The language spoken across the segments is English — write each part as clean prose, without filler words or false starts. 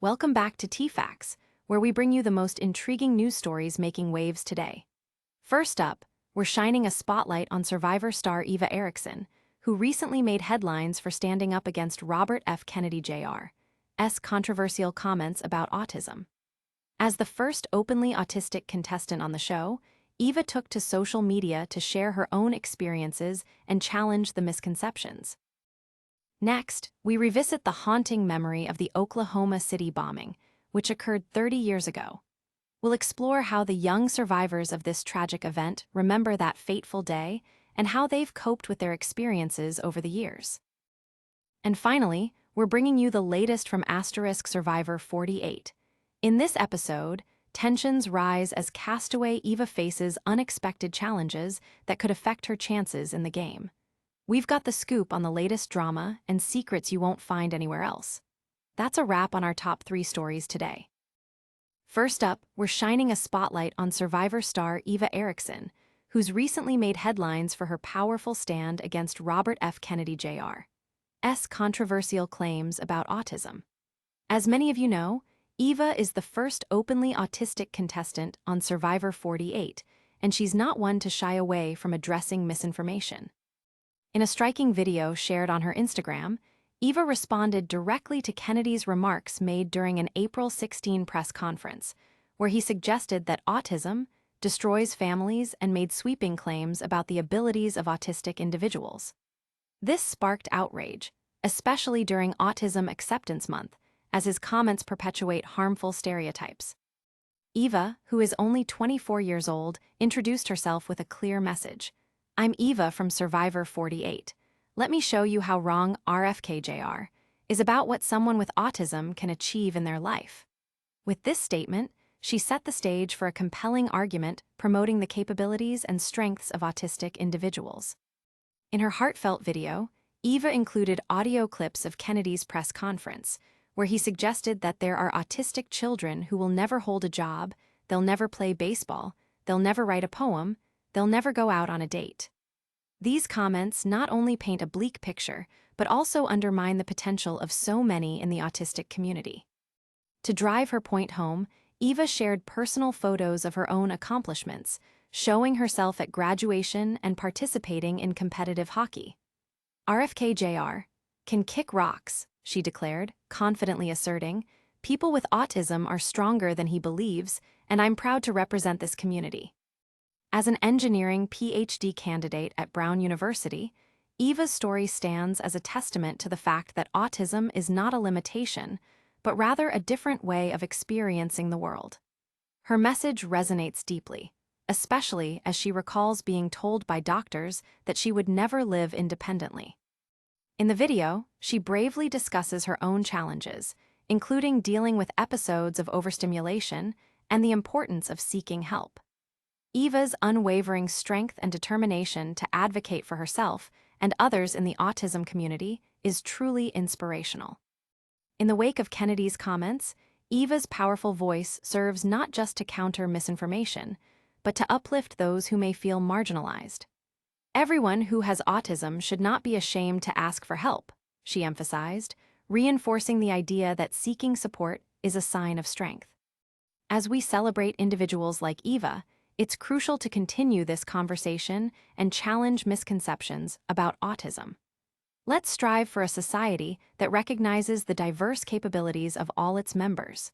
Welcome back to TFacts, where we bring you the most intriguing news stories making waves today. First up, we're shining a spotlight on Survivor star Eva Erickson, who recently made headlines for standing up against Robert F. Kennedy Jr.'s controversial comments about autism. As the first openly autistic contestant on the show, Eva took to social media to share her own experiences and challenge the misconceptions. Next, we revisit the haunting memory of the Oklahoma City bombing, which occurred 30 years ago. We'll explore how the young survivors of this tragic event remember that fateful day and how they've coped with their experiences over the years. And finally, we're bringing you the latest from Survivor 48. In this episode, tensions rise as castaway Eva faces unexpected challenges that could affect her chances in the game. We've got the scoop on the latest drama and secrets you won't find anywhere else. That's a wrap on our top 3 stories today. First up, we're shining a spotlight on Survivor star Eva Erickson, who's recently made headlines for her powerful stand against Robert F. Kennedy Jr.'s controversial claims about autism. As many of you know, Eva is the first openly autistic contestant on Survivor 48, and she's not one to shy away from addressing misinformation. In a striking video shared on her Instagram, Eva responded directly to Kennedy's remarks made during an April 16 press conference, where he suggested that autism destroys families and made sweeping claims about the abilities of autistic individuals. This sparked outrage, especially during Autism Acceptance Month, as his comments perpetuate harmful stereotypes. Eva, who is only 24 years old, introduced herself with a clear message. "I'm Eva from Survivor 48. Let me show you how wrong RFK is about what someone with autism can achieve in their life." With this statement, she set the stage for a compelling argument promoting the capabilities and strengths of autistic individuals. In her heartfelt video, Eva included audio clips of Kennedy's press conference, where he suggested that there are autistic children who will never hold a job, they'll never play baseball, they'll never write a poem, they'll never go out on a date. These comments not only paint a bleak picture, but also undermine the potential of so many in the autistic community. To drive her point home, Eva shared personal photos of her own accomplishments, showing herself at graduation and participating in competitive hockey. "RFK Jr. can kick rocks," she declared, confidently asserting, "People with autism are stronger than he believes, and I'm proud to represent this community." As an engineering PhD candidate at Brown University, Eva's story stands as a testament to the fact that autism is not a limitation, but rather a different way of experiencing the world. Her message resonates deeply, especially as she recalls being told by doctors that she would never live independently. In the video, she bravely discusses her own challenges, including dealing with episodes of overstimulation and the importance of seeking help. Eva's unwavering strength and determination to advocate for herself and others in the autism community is truly inspirational. In the wake of Kennedy's comments, Eva's powerful voice serves not just to counter misinformation, but to uplift those who may feel marginalized. "Everyone who has autism should not be ashamed to ask for help," she emphasized, reinforcing the idea that seeking support is a sign of strength. As we celebrate individuals like Eva, it's crucial to continue this conversation and challenge misconceptions about autism. Let's strive for a society that recognizes the diverse capabilities of all its members.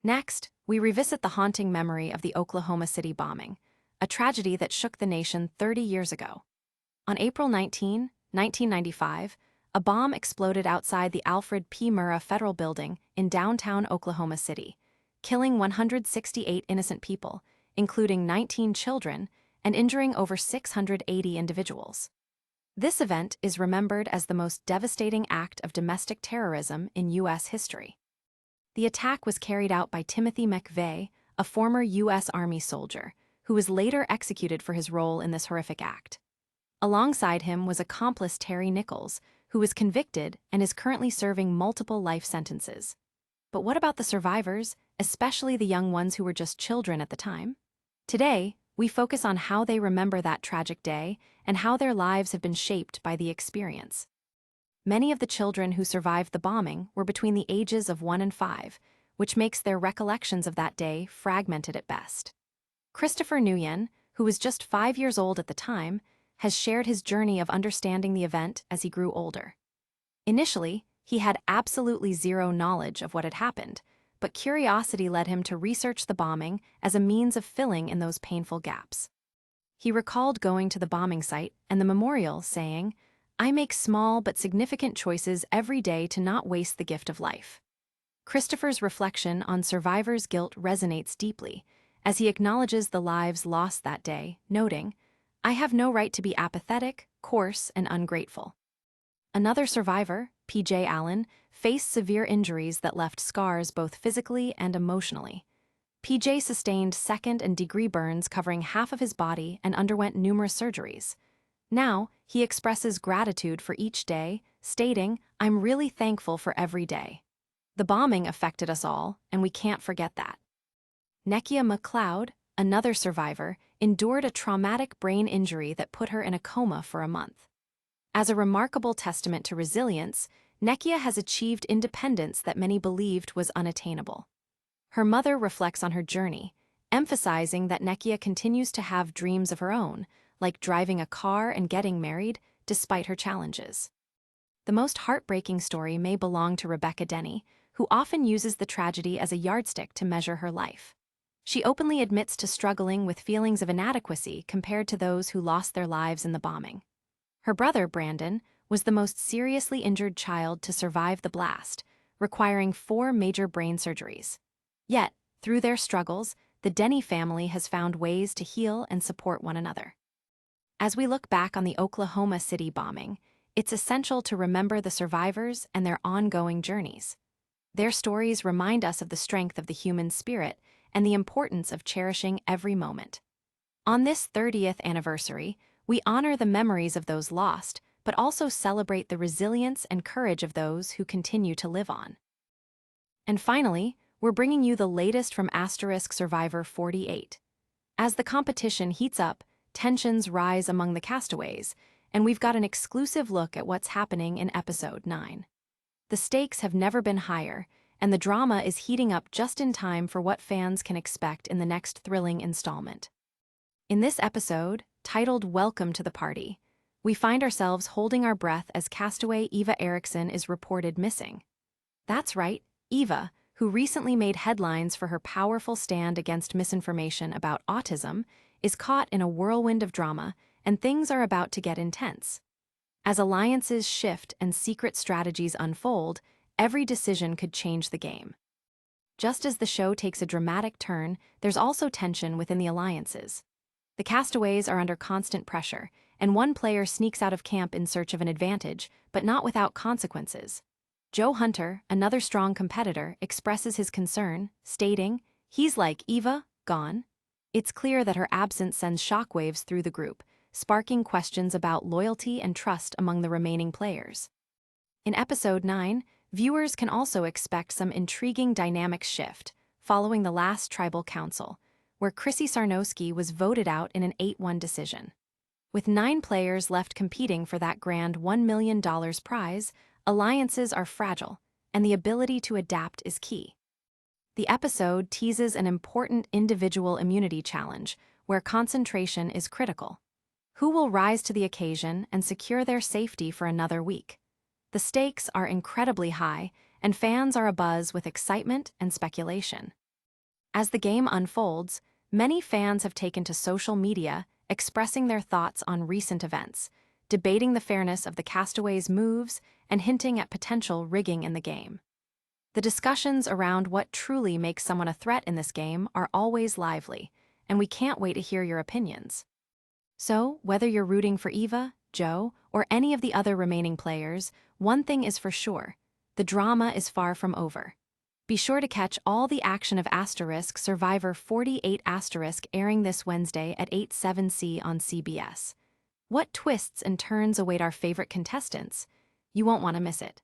Next, we revisit the haunting memory of the Oklahoma City bombing, a tragedy that shook the nation 30 years ago. On April 19, 1995, a bomb exploded outside the Alfred P. Murrah Federal Building in downtown Oklahoma City, killing 168 innocent people, including 19 children, and injuring over 680 individuals. This event is remembered as the most devastating act of domestic terrorism in U.S. history. The attack was carried out by Timothy McVeigh, a former U.S. Army soldier, who was later executed for his role in this horrific act. Alongside him was accomplice Terry Nichols, who was convicted and is currently serving multiple life sentences. But what about the survivors, especially the young ones who were just children at the time? Today, we focus on how they remember that tragic day and how their lives have been shaped by the experience. Many of the children who survived the bombing were between the ages of 1 and 5, which makes their recollections of that day fragmented at best. Christopher Nguyen, who was just 5 years old at the time, has shared his journey of understanding the event as he grew older. Initially, he had absolutely zero knowledge of what had happened, but curiosity led him to research the bombing as a means of filling in those painful gaps. He recalled going to the bombing site and the memorial, saying, "I make small but significant choices every day to not waste the gift of life." Christopher's reflection on survivors' guilt resonates deeply, as he acknowledges the lives lost that day, noting, "I have no right to be apathetic, coarse, and ungrateful." Another survivor, P.J. Allen, faced severe injuries that left scars both physically and emotionally. P.J. sustained second- and degree burns covering half of his body and underwent numerous surgeries. Now, he expresses gratitude for each day, stating, "I'm really thankful for every day. The bombing affected us all, and we can't forget that." Nekia McLeod, another survivor, endured a traumatic brain injury that put her in a coma for a month. As a remarkable testament to resilience, Nekia has achieved independence that many believed was unattainable. Her mother reflects on her journey, emphasizing that Nekia continues to have dreams of her own, like driving a car and getting married, despite her challenges. The most heartbreaking story may belong to Rebecca Denny, who often uses the tragedy as a yardstick to measure her life. She openly admits to struggling with feelings of inadequacy compared to those who lost their lives in the bombing. Her brother, Brandon, was the most seriously injured child to survive the blast, requiring 4 major brain surgeries. Yet, through their struggles, the Denny family has found ways to heal and support one another. As we look back on the Oklahoma City bombing, it's essential to remember the survivors and their ongoing journeys. Their stories remind us of the strength of the human spirit and the importance of cherishing every moment. On this 30th anniversary, we honor the memories of those lost, but also celebrate the resilience and courage of those who continue to live on. And finally, we're bringing you the latest from Survivor 48. As the competition heats up, tensions rise among the castaways, and we've got an exclusive look at what's happening in Episode 9. The stakes have never been higher, and the drama is heating up just in time for what fans can expect in the next thrilling installment. In this episode, titled Welcome to the Party, we find ourselves holding our breath as castaway Eva Erickson is reported missing. That's right, Eva, who recently made headlines for her powerful stand against misinformation about autism, is caught in a whirlwind of drama, and things are about to get intense. As alliances shift and secret strategies unfold, every decision could change the game. Just as the show takes a dramatic turn, there's also tension within the alliances. The castaways are under constant pressure, and one player sneaks out of camp in search of an advantage, but not without consequences. Joe Hunter, another strong competitor, expresses his concern, stating, "He's like Eva, gone." It's clear that her absence sends shockwaves through the group, sparking questions about loyalty and trust among the remaining players. In Episode 9, viewers can also expect some intriguing dynamic shift following the last tribal council, where Chrissy Sarnowski was voted out in an 8-1 decision. With 9 players left competing for that grand $1 million prize, alliances are fragile, and the ability to adapt is key. The episode teases an important individual immunity challenge, where concentration is critical. Who will rise to the occasion and secure their safety for another week? The stakes are incredibly high, and fans are abuzz with excitement and speculation. As the game unfolds, many fans have taken to social media, expressing their thoughts on recent events, debating the fairness of the castaways' moves, and hinting at potential rigging in the game. The discussions around what truly makes someone a threat in this game are always lively, and we can't wait to hear your opinions. So, whether you're rooting for Eva, Joe, or any of the other remaining players, one thing is for sure: the drama is far from over. Be sure to catch all the action of Survivor 48 airing this Wednesday at 8/7 on CBS. What twists and turns await our favorite contestants? You won't want to miss it.